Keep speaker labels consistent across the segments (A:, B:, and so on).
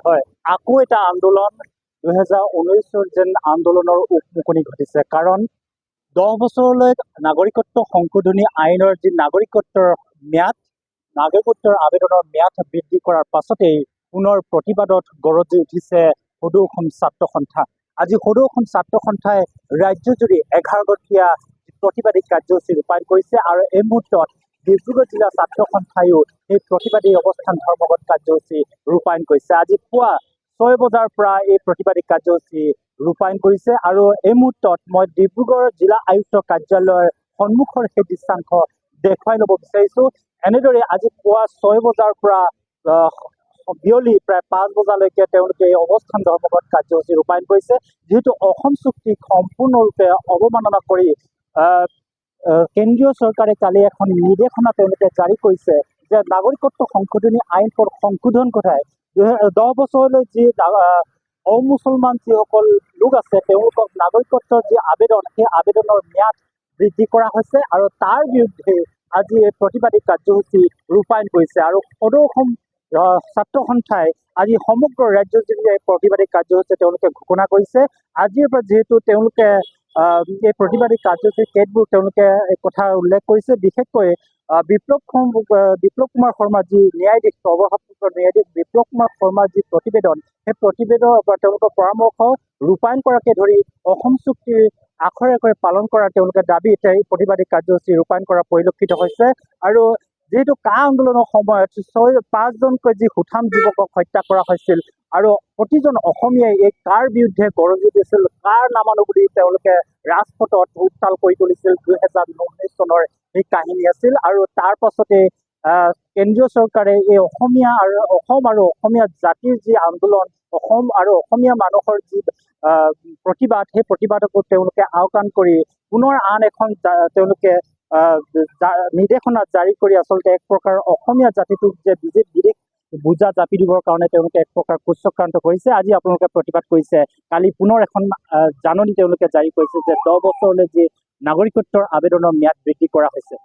A: হয়, আকৌ এটা আন্দোলন 2019 যেন আন্দোলনৰ উকমুকনি ঘটিছে। কাৰণ 10 বছৰলৈ নাগৰিকত্ব সংশোধনী আইনৰ যি নাগৰিকত্বৰ আবেদনৰ ম্যাদ বৃদ্ধি কৰাৰ পাছতেই পুনৰ প্ৰতিবাদত গৰজি উঠিছে সদৌ অসম ছাত্ৰ সন্থা। আজি সদৌ অসম ছাত্ৰ সন্থাই ৰাজ্যজুৰি 11গৰাকীয়া প্ৰতিবাদী কাৰ্যসূচী ৰূপায়ণ কৰিছে আৰু এই মুহূৰ্তত ডিব্ৰুগড় জিলা ছাত্ৰ সন্থায়ো এই প্ৰতিবাদী অৱস্থান ধৰ্মঘট কাৰ্যসূচী ৰূপায়ণ কৰিছে। আজি পুৱা 6 বজাৰ পৰা এই প্ৰতিবাদী কাৰ্যসূচী ৰূপায়ণ কৰিছে আৰু এই মুহূৰ্তত মই ডিব্ৰুগড় জিলা আয়ুক্ত কাৰ্যালয়ৰ সন্মুখৰ সেই দৃশ্যাংশ দেখুৱাই ল'ব বিচাৰিছো। এনেদৰে আজি পুৱা 6 বজাৰ পৰা বিয়লি প্ৰায় 5 বজালৈকে তেওঁলোকে এই অৱস্থান ধৰ্মঘট কাৰ্যসূচী ৰূপায়ণ কৰিছে। যিহেতু অসম চুক্তিক সম্পূৰ্ণৰূপে অৱমাননা কৰি কেন্দ্ৰীয় চৰকাৰে কালি এখন নিৰ্দেশনা তেওঁলোকে জাৰি কৰিছে যে নাগৰিকত্ব সংশোধনী আইন সংশোধন ঘটাই 10 বছৰলৈ যি অমুছলমান যিসকল লোক আছে তেওঁলোকক নাগৰিকত্বৰ যি আবেদন, সেই আবেদনৰ ম্যাদ বৃদ্ধি কৰা হৈছে আৰু তাৰ বিৰুদ্ধে আজি এই প্ৰতিবাদী কাৰ্যসূচী ৰূপায়ণ কৰিছে। আৰু সদৌ অসম ছাত্ৰ সন্থাই আজি সমগ্ৰ ৰাজ্যজুৰি এই প্ৰতিবাদী কাৰ্যসূচী তেওঁলোকে ঘোষণা কৰিছে। আজিৰ পৰা যিহেতু তেওঁলোকে এই প্ৰতিবাদী কাৰ্যসূচীৰ কেতবোৰ তেওঁলোকে এই কথা উল্লেখ কৰিছে, বিশেষকৈ বিপ্লৱ কুমাৰ শৰ্মা যি ন্যায়াধীশ, অৱসৰপ্ৰাপ্ত ন্যায়াধীশ বিপ্লৱ কুমাৰ শৰ্মাৰ যি প্ৰতিবেদন, সেই প্ৰতিবেদনৰ তেওঁলোকৰ পৰামৰ্শ ৰূপায়ণ কৰাকে ধৰি অসম চুক্তিৰ আখৰে আখৰে পালন কৰা তেওঁলোকে দাবীত এই প্ৰতিবাদী কাৰ্যসূচী ৰূপায়ণ কৰা পৰিলক্ষিত হৈছে। আৰু যিহেতু কা আন্দোলনৰ সময়ত 5জনকৈ যি সুঠাম যুৱকক হত্যা কৰা হৈছিল আৰু প্ৰতিজন অসমীয়াই এই কাৰ বিৰুদ্ধে গৰজি দিছিল, কাৰ নামানো বুলি তেওঁলোকে ৰাজপথত উত্তাল কৰি তুলিছিল। 2019 চনৰ এই কাহিনী আছিল আৰু তাৰ পাছতে কেন্দ্ৰীয় চৰকাৰে এই অসম আৰু অসমীয়া জাতিৰ যি আন্দোলন, অসম আৰু অসমীয়া মানুহৰ যি প্ৰতিবাদ, সেই প্ৰতিবাদকো তেওঁলোকে আওকাণ কৰি পুনৰ আন এখন তেওঁলোকে নিৰ্দেশনা জাৰি কৰি আচলতে এক প্ৰকাৰ অসমীয়া জাতিটোক যে বিদেশ বুজা জাপি দিবৰ কাৰণে তেওঁলোকে এক প্ৰকাৰ কুচক্ৰান্ত কৰিছে। আজি আপোনালোকে প্ৰতিবাদ কৰিছে, কালি পুনৰ এখন জাননী তেওঁলোকে জাৰি কৰিছে যে 10 বছৰলৈ যি নাগৰিকত্বৰ আবেদনৰ ম্যাদ বৃদ্ধি কৰা হৈছে।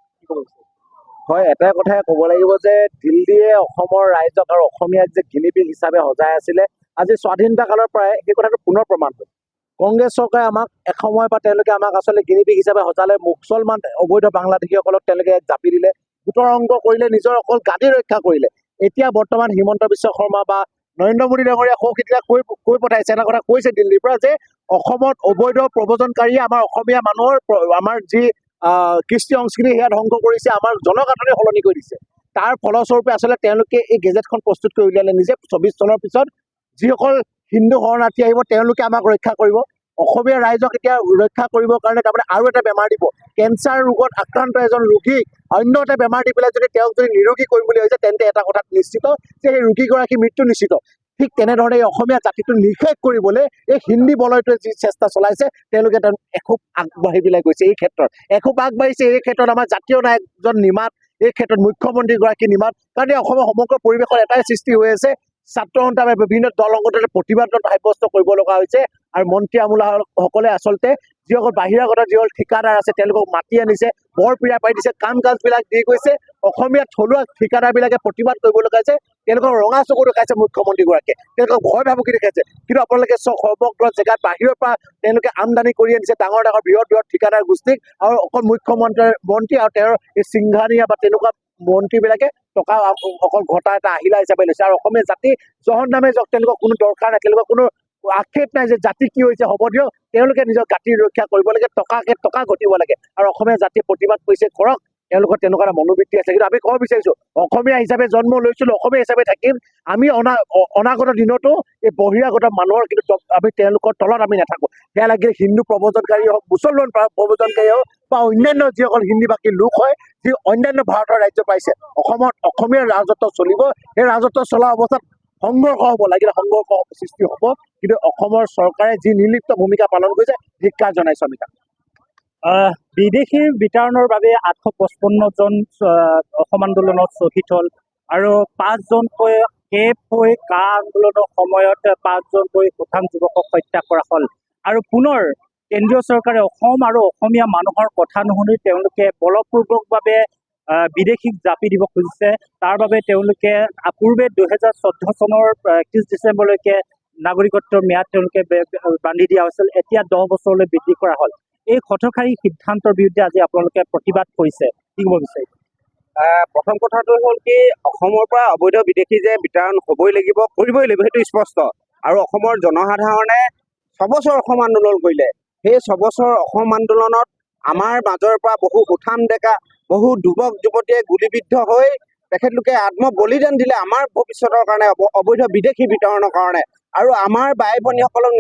B: হয়, এটাই কথাই ক'ব লাগিব যে দিল্লীয়ে অসমৰ ৰাইজক আৰু অসমীয়াক যে গিনিপিগ হিচাপে সজাই আছিলে, আজি স্বাধীনতা কালৰ পৰাই সেই কথাটো পুনৰ প্ৰমাণ হ'ল। কংগ্ৰেছ চৰকাৰে আমাক এসময়ৰ পৰা তেওঁলোকে আমাক আচলতে গিনিপিগ হিচাপে সজালে। মুছলমান অবৈধ বাংলাদেশীসকলক তেওঁলোকে জাপি দিলে, গোটৰ অংগ কৰিলে, নিজৰ অকল গাদী ৰক্ষা কৰিলে। এতিয়া বৰ্তমান হিমন্ত বিশ্ব শৰ্মা বা নৰেন্দ্ৰ মোদী ডাঙৰীয়া সৌখিতৰা কৈ পঠাইছে, এটা কথা কৈছে দিল্লীৰ পৰা যে অসমত অবৈধ প্ৰব্ৰজনকাৰীয়ে আমাৰ অসমীয়া মানুহৰ আমাৰ যি কৃষ্টি সংস্কৃতি সেয়া ধ্বংস কৰিছে, আমাৰ জনগাঁথনি সলনি কৰি দিছে। তাৰ ফলস্বৰূপে আচলতে তেওঁলোকে এই গেজেটখন প্ৰস্তুত কৰি উলিয়ালে নিজে। 24 চনৰ পিছত যিসকল হিন্দু শৰণাৰ্থী আহিব তেওঁলোকে আমাক ৰক্ষা কৰিব। অসমীয়া ৰাইজক এতিয়া ৰক্ষা কৰিবৰ কাৰণে তাৰমানে আৰু এটা বেমাৰ দিব। কেঞ্চাৰ ৰোগত আক্ৰান্ত এজন ৰোগীক অন্য এটা বেমাৰ দি পেলাই যদি তেওঁক যদি নিৰোগী কৰিম বুলি ভাবিছে, তেন্তে এটা কথাত নিশ্চিত যে সেই ৰোগীগৰাকী মৃত্যু নিশ্চিত। ঠিক তেনেধৰণে এই অসমীয়া জাতিটো নিষেধ কৰিবলৈ এই হিন্দী বলয়টোৱে যি চেষ্টা চলাইছে, তেওঁলোকে এখোপ আগবাঢ়ি পেলাই গৈছে। এই ক্ষেত্ৰত এখোপ আগবাঢ়িছে। এই ক্ষেত্ৰত আমাৰ জাতীয় নায়কজন নিমাত, এই ক্ষেত্ৰত মুখ্যমন্ত্ৰীগৰাকী নিমাত। কাৰণ এই অসমৰ সমগ্ৰ পৰিৱেশত এটাই সৃষ্টি হৈ আছে, ছাত্ৰ সন্থা বা বিভিন্ন দল সংগঠনে প্ৰতিবাদত সাব্যস্ত কৰিব লগা হৈছে। আৰু মন্ত্ৰী আমোলাসকলে আচলতে যিসকল বাহিৰাগত যিসকল ঠিকাদাৰ আছে তেওঁলোকক মাতি আনিছে, বৰ পীড়া পাই দিছে, কাম কাজবিলাক দি গৈছে। অসমীয়া থলুৱা ঠিকাদাৰবিলাকে প্ৰতিবাদ কৰিব লগা হৈছে, তেওঁলোকক ৰঙা চকু দেখাইছে মুখ্যমন্ত্ৰীগৰাকীয়ে, তেওঁলোকক ভয় ভাবুকি দেখাইছে। কিন্তু আপোনালোকে সমগ্ৰ জেগাত বাহিৰৰ পৰা তেওঁলোকে আমদানি কৰি আনিছে ডাঙৰ ডাঙৰ বৃহৎ ঠিকাদাৰ গোষ্ঠীক, আৰু অকল মন্ত্ৰী আৰু তেওঁৰ এই সিংঘানিয়া বা তেনেকুৱা মন্ত্ৰীবিলাকে টকা অকল ঘটা এটা আহিলা হিচাপে লৈছে। আৰু অসমীয়া জাতি জহৰ নামে যাওক, তেওঁলোকৰ কোনো দৰকাৰ নাই, তেওঁলোকৰ কোনো আক্ষেপ নাই যে জাতি কি হৈছে হ'ব দিয়ক, তেওঁলোকে নিজৰ জাতিৰ ৰক্ষা কৰিব লাগে, টকা ঘটিব লাগে। আৰু অসমীয়া জাতিয়ে প্ৰতিবাদ কৰিছে, কৰক, তেওঁলোকৰ তেনেকুৱা এটা মনোবৃত্তি আছে। কিন্তু আমি ক'ব বিচাৰিছো, অসমীয়া হিচাপে জন্ম লৈছিলো, অসমীয়া হিচাপে থাকিম। আমি অনাগত দিনতো এই বহিৰাগত মানুহৰ কিন্তু আমি তেওঁলোকৰ তলত আমি নাথাকো। সেয়া লাগিলে হিন্দু প্ৰব্ৰজনকাৰী হওক, মুছলমান প্ৰব্ৰজনকাৰী হওক বা অন্যান্য যিসকল হিন্দী ভাষী লোক হয়, যি অন্যান্য ভাৰতৰ ৰাজ্য পাইছে, অসমত অসমীয়া ৰাজত্ব চলিব। সেই ৰাজত্ব চলা অৱস্থাত সংঘৰ্ষ হ'ব, লাগিলে সংঘৰ্ষ সৃষ্টি হ'ব, কিন্তু অসমৰ চৰকাৰে যি নিৰ্লিপ্ত ভূমিকা পালন কৰিছে, ধিক্কাৰ জনাইছো আমি তাক।
A: বিদেশীৰ বিতৰণৰ বাবে 855 জন অসম আন্দোলনত শ্বহীদ হ'ল আৰু 5জনকৈ কেপ হৈ কা আন্দোলনৰ সময়ত 5জনকৈ সুঠাম যুৱকক হত্যা কৰা হ'ল। আৰু পুনৰ কেন্দ্ৰীয় চৰকাৰে অসম আৰু অসমীয়া মানুহৰ কথা নুশুনি তেওঁলোকে বলপূৰ্বকভাৱে বিদেশীক জাপি দিব খুজিছে। তাৰ বাবে তেওঁলোকে পূৰ্বে 2014 চনৰ 31 ডিচেম্বৰলৈকে নাগৰিকত্বৰ ম্যাদ তেওঁলোকে বান্ধি দিয়া হৈছিল। এতিয়া 10 বছৰলৈ বৃদ্ধি কৰা হ'ল। এই হঠকাৰী সিদ্ধান্তৰ বিৰুদ্ধে আজি আপোনালোকে প্ৰতিবাদ কৰিছে, কি ক'ব বিচাৰিছে?
C: প্ৰথম কথাটো হ'ল কি, অসমৰ পৰা অবৈধ বিদেশী যে বিতৰণ হ'বই লাগিব, কৰিবই লাগিব, সেইটো স্পষ্ট। আৰু অসমৰ জনসাধাৰণে 6 বছৰ অসম আন্দোলন কৰিলে। সেই 6 বছৰ অসম আন্দোলনত আমাৰ মাজৰ পৰা বহু সুঠাম ডেকা, বহু যুৱক যুৱতীয়ে গুলীবিদ্ধ হৈ তেখেতলোকে আত্মবলিদান দিলে আমাৰ ভৱিষ্যতৰ কাৰণে, অবৈধ বিদেশী বিতৰণৰ কাৰণে। আৰু আমাৰ বাই ভনীসকলক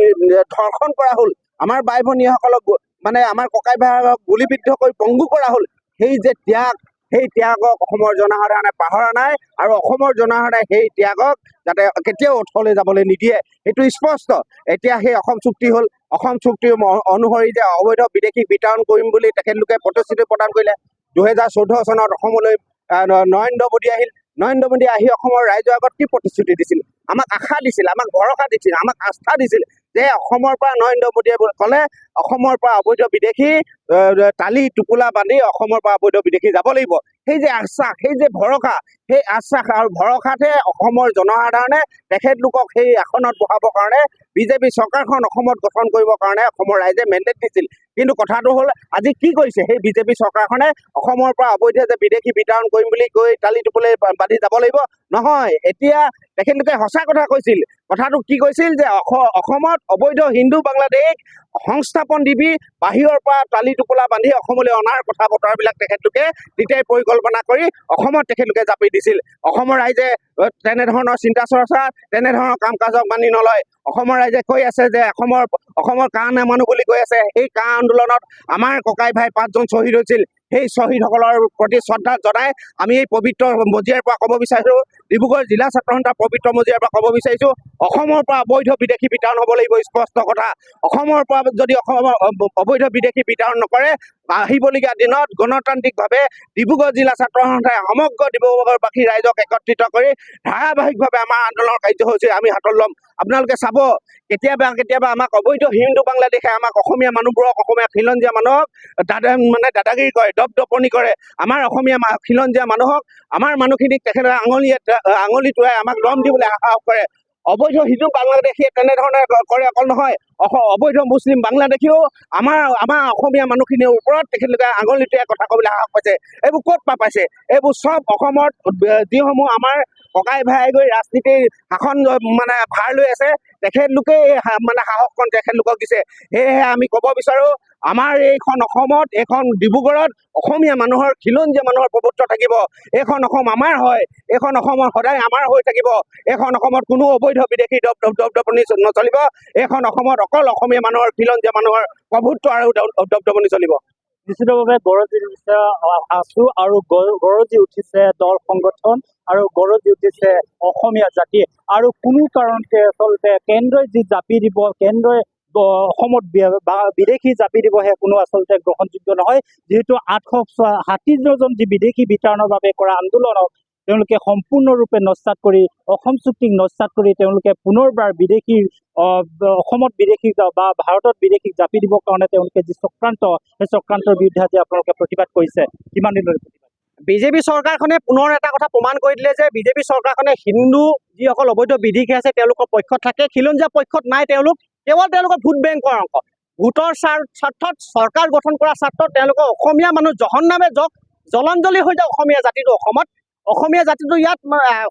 C: ধৰ্ষণ কৰা হ'ল, আমাৰ বাই ভনীসকলক মানে আমাৰ ককাই ভাইসকলক গুলীবিদ্ধ কৰি পংগু কৰা হ'ল। সেই যে ত্যাগ, সেই ত্যাগক অসমৰ জনসাধাৰণে পাহৰা নাই, আৰু অসমৰ জনসাধাৰণে সেই ত্যাগক যাতে কেতিয়াও অথলে যাবলৈ নিদিয়ে, সেইটো স্পষ্ট। এতিয়া সেই অসম চুক্তি হ'ল, অসম চুক্তি অনুসৰি যে অবৈধ বিদেশী বিতৰণ কৰিম বুলি তেখেতলোকে প্ৰতিশ্ৰুতি প্ৰদান কৰিলে। 2014 চনত অসমলৈ নৰেন্দ্ৰ মোদী আহিল। নৰেন্দ্ৰ মোদী আহি অসমৰ ৰাইজৰ আগত কি প্ৰতিশ্ৰুতি দিছিল? আমাক আশা দিছিল, আমাক ভৰসা দিছিল, আমাক আস্থা দিছিল যে অসমৰ পৰা নৰেন্দ্ৰ মোদীয়ে ক'লে অসমৰ পৰা অবৈধ বিদেশী টালি টোপোলা বান্ধি অসমৰ পৰা অবৈধ বিদেশী যাব লাগিব। সেই যে আশ্বাস, সেই যে ভৰসা, সেই আশ্বাস আৰু ভৰসাতে অসমৰ জনসাধাৰণে তেখেতলোকক সেই আসনত বহাবৰ কাৰণে বিজেপি চৰকাৰখন অসমত গঠন কৰিবৰ কাৰণে অসমৰ ৰাইজে মেণ্ডেট দিছিল। কিন্তু কথাটো হ'ল, আজি কি কৰিছে সেই বিজেপি চৰকাৰখনে? অসমৰ পৰা অবৈধ যে বিদেশী বিতৰণ কৰিম বুলি কৈ টালি টোপলে বান্ধি যাব লাগিব নহয়। এতিয়া তেখেতলোকে সঁচা কথা কৈছিল। কথাটো কি কৈছিল যে অসমত অবৈধ হিন্দু বাংলাদেশ সংস্থাপন দিবি, বাহিৰৰ পৰা টালি টোপোলা বান্ধি অসমলৈ অনাৰ কথা বতৰাবিলাক তেখেতলোকে তেতিয়াই পৰিকল্পনা কৰি অসমত তেখেতলোকে জাপি দিছিল। অসমৰ ৰাইজে তেনেধৰণৰ চিন্তা চৰ্চা, তেনেধৰণৰ কাম কাজক মানি নলয়। অসমৰ ৰাইজে কৈ আছে যে অসমৰ কা নামানো বুলি কৈ আছে। সেই কা আন্দোলনত আমাৰ ককাই ভাই 5জন শ্বহীদ হৈছিল। সেই শ্বহীদসকলৰ প্ৰতি শ্ৰদ্ধা জনাই আমি এই পবিত্ৰ মজিয়াৰ পৰা ক'ব বিচাৰিছোঁ, ডিব্ৰুগড় জিলা ছাত্ৰ সন্থাৰ পবিত্ৰ মজিয়াৰ পৰা ক'ব বিচাৰিছোঁ, অসমৰ পৰা অবৈধ বিদেশী বিতৰণ হ'ব লাগিব, স্পষ্ট কথা। অসমৰ পৰা যদি অসমৰ অবৈধ বিদেশী বিতৰণ নকৰে, আহিবলগীয়া দিনত গণতান্ত্ৰিকভাৱে ডিব্ৰুগড় জিলা ছাত্ৰ সন্থাই সমগ্ৰ ডিব্ৰুগড়বাসী ৰাইজক একত্ৰিত কৰি ধাৰাবাহিকভাৱে আমাৰ আন্দোলনৰ কাৰ্যসূচী আমি হাতত ল'ম। আপোনালোকে চাব, কেতিয়াবা আমাক অবৈধ হিন্দু বাংলাদেশে আমাক অসমীয়া মানুহবোৰক, অসমীয়া খিলঞ্জীয়া মানুহক দাদাগিৰি কৰে, দপদপনি কৰে। আমাৰ অসমীয়া খিলঞ্জীয়া মানুহক, আমাৰ মানুহখিনিক তেখেতে আঙুলি টোৱাই আমাক দম দিবলৈ সাহস কৰে। অবৈধ হিন্দু বাংলাদেশীয়ে তেনেধৰণে কৰে অকল নহয়, অবৈধ মুছলিম বাংলাদেশীও আমাৰ অসমীয়া মানুহখিনিৰ ওপৰত তেখেতলোকে আঙুলি টোৱাই কথা ক'বলৈ সাহস পাইছে। এইবোৰ ক'ত পাইছে? এইবোৰ চব অসমত যিসমূহ আমাৰ ককাই ভাই গৈ ৰাজনীতিৰ শাসন মানে ভাৰ লৈ আছে, তেখেতলোকে মানে সাহসকণ তেখেতলোকক দিছে। সেয়েহে আমি ক'ব বিচাৰোঁ, আমাৰ এইখন অসমত, এইখন ডিব্ৰুগড়ত অসমীয়া মানুহৰ, খিলঞ্জীয়া মানুহৰ প্ৰভুত্ব থাকিব। এইখন অসম আমাৰ হয়, এইখন অসমত সদায় আমাৰ হৈ থাকিব। এইখন অসমত কোনো অবৈধ বিদেশী দপদপনি নচলিব। এইখন অসমত অকল অসমীয়া মানুহৰ, খিলঞ্জীয়া মানুহৰ প্ৰভুত্ব আৰু দপদপনি চলিব।
A: নিশ্চিতভাৱে গৰজি উঠিছে আছু আৰু গৰজি উঠিছে দল সংগঠন আৰু গৰজি উঠিছে অসমীয়া জাতি। আৰু কোনো কাৰণতে আচলতে কেন্দ্ৰই যি জাপি দিব, কেন্দ্ৰই অসমত বিদেশী জাপি দিব, সেয়া কোনো আচলতে গ্ৰহণযোগ্য নহয়। যিহেতু 860জন যি বিদেশী বিতৰণৰ বাবে কৰা আন্দোলনক তেওঁলোকে সম্পূৰ্ণৰূপে নস্যাৎ কৰি, অসম চুক্তিক নস্যাৎ কৰি তেওঁলোকে পুনৰবাৰ বিদেশীৰ অসমত বিদেশীক বা ভাৰতত বিদেশীক জাপি দিবৰ কাৰণে তেওঁলোকে যি চক্ৰান্ত, সেই চক্ৰান্তৰ বিৰুদ্ধে আজি আপোনালোকে প্ৰতিবাদ কৰিছে। কিমান দিনলৈ প্ৰতিবাদ?
C: বিজেপি চৰকাৰখনে পুনৰ এটা কথা প্ৰমাণ কৰি দিলে যে বিজেপি চৰকাৰখনে হিন্দু যিসকল অবৈধ বিদেশী আছে তেওঁলোকৰ পক্ষত থাকে, খিলঞ্জীয়া পক্ষত নাই। কেৱল তেওঁলোকৰ ভোট বেংকৰ অংশ। ভোটৰ স্বাৰ্থত, চৰকাৰ গঠন কৰাৰ স্বাৰ্থত তেওঁলোকৰ অসমীয়া মানুহ জহন্নামে জলঞ্জলি হৈ যাওক অসমীয়া জাতিটো অসমত। অসমীয়া জাতিটো ইয়াত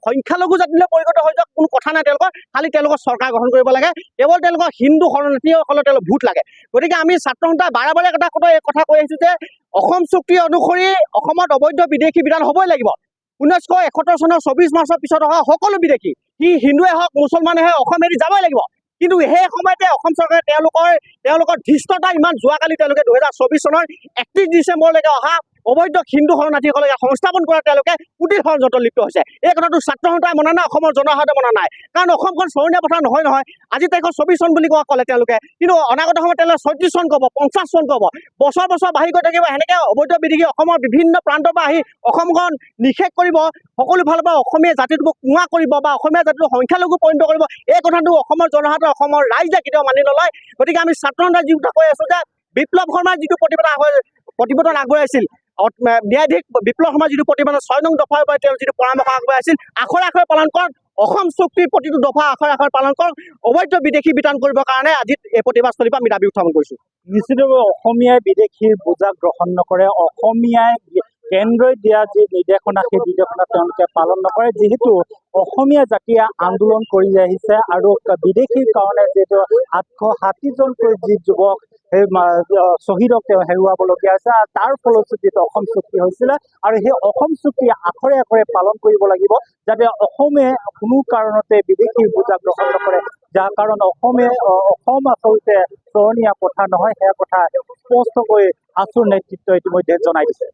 C: সংখ্যালঘু জাতিলৈ পৰিণত হৈ যাওক, কোনো কথা নাই তেওঁলোকৰ। খালি তেওঁলোকৰ চৰকাৰ গঠন কৰিব লাগে। কেৱল তেওঁলোকৰ হিন্দু শৰণাৰ্থীসকলৰ তেওঁলোকৰ ভোট লাগে। গতিকে আমি ছাত্ৰ সন্থাই বাৰে বাৰে এই কথা কৈ আহিছোঁ যে অসম চুক্তি অনুসৰি অসমত অবৈধ বিদেশী বিধান হ'বই লাগিব। 1971 চনৰ 24 মাৰ্চৰ পিছত অহা সকলো বিদেশী, সি হিন্দুৱে হওক, মুছলমানে হওক, অসম এৰি যাবই লাগিব। কিন্তু সেই সময়তে অসম চৰকাৰে তেওঁলোকৰ ধৃষ্টতা ইমান, যোৱাকালি তেওঁলোকে 2024 চনৰ 31 ডিচেম্বৰলৈকে অহা অবৈধ হিন্দু শৰণাৰ্থীসকলক সংস্থাপন কৰা তেওঁলোকে কুটিল ষড়যন্ত্ৰত লিপ্ত হৈছে। এই কথাটো ছাত্ৰ সন্থাই মনা নাই, অসমৰ জনসাধাৰণে মনা নাই। কাৰণ অসমখন চৰণীয়া পথাৰ নহয়। আজি তাৰিখত 24 চন বুলি ক'লে তেওঁলোকে, কিন্তু অনাগত সময়ত তেওঁলোকে 36 চন ক'ব, 50 চন ক'ব। বছৰ বাঢ়ি গৈ থাকিব। সেনেকে অবৈধ বিদেশী অসমৰ বিভিন্ন প্ৰান্তৰ পৰা আহি অসমখন নিষেধ কৰিব, সকলো ফালৰ পৰা অসমীয়া জাতিটোক কুঙা কৰিব বা অসমীয়া জাতিটোক সংখ্যালঘু পৰিণত কৰিব। এই কথাটো অসমৰ জনসাধাৰণ, অসমৰ ৰাইজে কেতিয়াও মানি নলয়। গতিকে আমি ছাত্ৰ সন্থাই যি কথা কৈ আছোঁ যে বিপ্লৱ শৰ্মাই যিটো প্ৰতিবেদন আগবঢ়াইছিল, ন্যায়াধীশ বিপ্লৱ শৰ্মাৰ যিটো প্ৰতিবাদ 6 নং দফাৰ বাবে তেওঁ যিটো পৰামৰ্শ আগবঢ়াইছিল আখৰে আখৰে পালন কৰক অসম চুক্তিৰ প্ৰতিটো দফা আখৰে আখৰে পালন কৰক অবৈধ বিদেশী বিতান কৰিবৰ কাৰণে আজি এই প্ৰতিবাদস্থলীৰ পৰা আমি দাবী উত্থাপন কৰিছোঁ।
A: নিশ্চিতভাৱে অসমীয়াই বিদেশীৰ বোজা গ্ৰহণ নকৰে, অসমীয়াই কেন্দ্ৰই দিয়া যি নিৰ্দেশনা সেই নিৰ্দেশনা তেওঁলোকে পালন নকৰে, যিহেতু অসমীয়া জাতিয়ে আন্দোলন কৰি আহিছে আৰু বিদেশীৰ কাৰণে যিহেতু 860জনকৈ যি যুৱক সেই শ্বহীদক তেওঁ হেৰুৱাবলগীয়া হৈছে আৰু তাৰ ফলশ্ৰুতিত অসম চুক্তি হৈছিলে আৰু সেই অসম চুক্তি আখৰে আখৰে পালন কৰিব লাগিব যাতে অসমে কোনো কাৰণতে বিদেশীৰ বোজা গ্ৰহণ নকৰে, যাৰ কাৰণ অসম আচলতে চৰণীয়া কথা নহয়, সেয়া কথা স্পষ্টকৈ আছুৰ নেতৃত্বই ইতিমধ্যে জনাই দিছে।